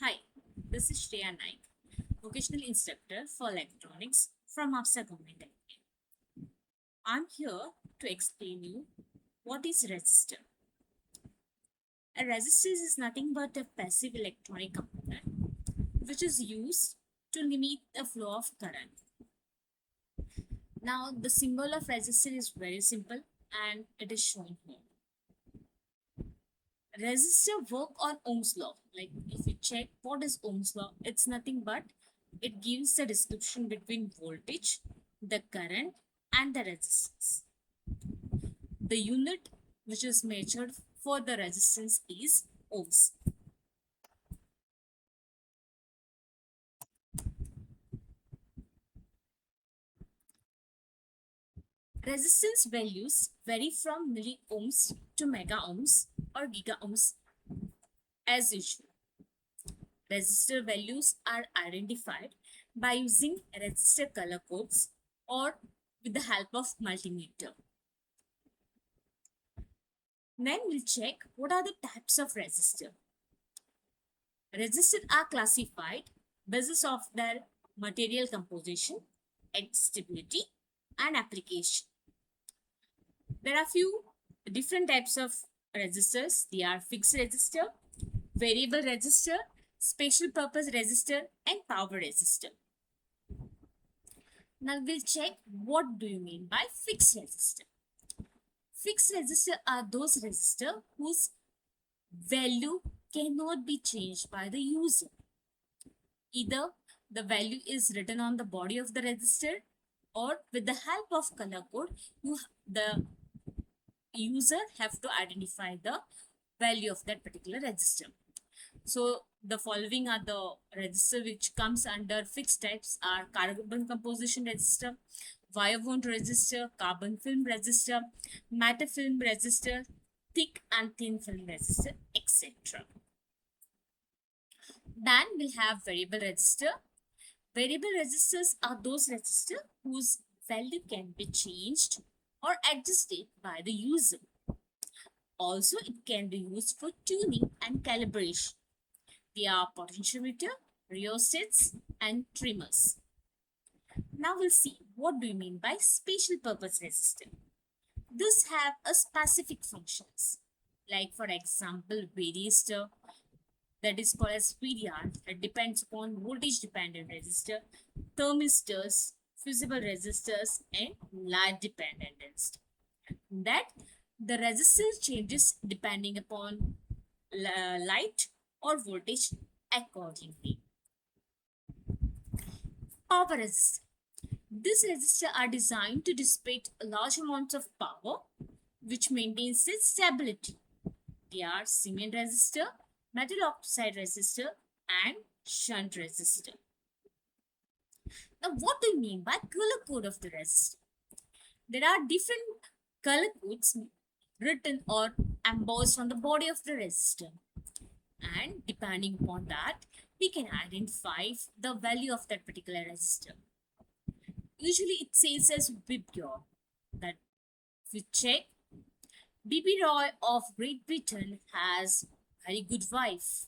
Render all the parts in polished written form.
Hi, this is Shreya Naik, vocational instructor for electronics from AFSA Government IIT. I'm here to explain you what is resistor. A resistor is nothing but a passive electronic component which is used to limit the flow of current. Now, the symbol of resistor is very simple and it is shown here. Resistor work on Ohm's law. Like if you check what is Ohm's law, it's nothing but it gives the description between voltage, the current, and the resistance. The unit which is measured for the resistance is ohms. Resistance values vary from milliohms to mega ohms or giga ohms as usual. Resistor values are identified by using resistor color codes or with the help of multimeter. Then we'll check what are the types of resistor. Resistors are classified basis of their material composition, its stability, and application. There are few different types of resistors. They are fixed resistor, variable resistor, special purpose resistor, and power resistor. Now we'll check what do you mean by fixed resistor. Fixed resistor are those resistor whose value cannot be changed by the user. Either the value is written on the body of the resistor or with the help of color code, the user have to identify the value of that particular resistor. So the following are the resistor which comes under fixed types are carbon composition resistor, wire wound resistor, carbon film resistor, matter film resistor, thick and thin film resistor, etc. Then we'll have variable resistor. Variable resistors are those resistors whose value can be changed or adjusted by the user. Also, it can be used for tuning and calibration. They are potentiometer, rheostats, and trimmers. Now we'll see what do you mean by special purpose resistor. These have a specific functions. Like for example, varistor, that is called as VDR, that depends upon voltage dependent resistor, thermistors, fusible resistors, and light dependent resistor. That the resistance changes depending upon light or voltage accordingly. Power resistor. These resistors are designed to dissipate large amounts of power which maintains its stability. They are cement resistor, metal oxide resistor, and shunt resistor. Now, what do you mean by color code of the resistor? There are different color codes written or embossed on the body of the resistor. And depending upon that, we can identify the value of that particular resistor. Usually it says as Vibgyor. That if you check, BB Roy of Great Britain has very good wife.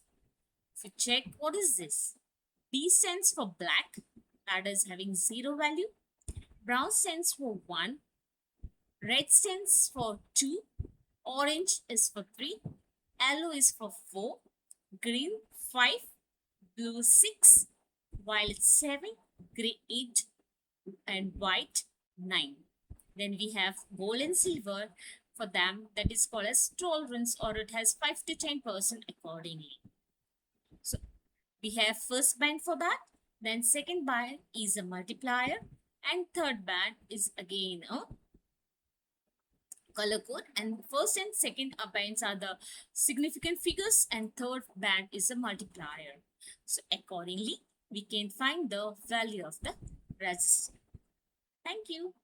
If you check, what is this? B stands for black, that is having 0 value. Brown stands for 1. Red stands for 2. Orange is for 3. Yellow is for 4. Green 5. Blue 6. Violet 7. Grey 8. And white 9. Then we have gold and silver for them, that is called as tolerance, or it has 5 to 10% accordingly. So we have first band for that, then second band is a multiplier, and third band is again a color code, and first and second bands are the significant figures, and third band is a multiplier. So accordingly we can find the value of the resistor. Thank you.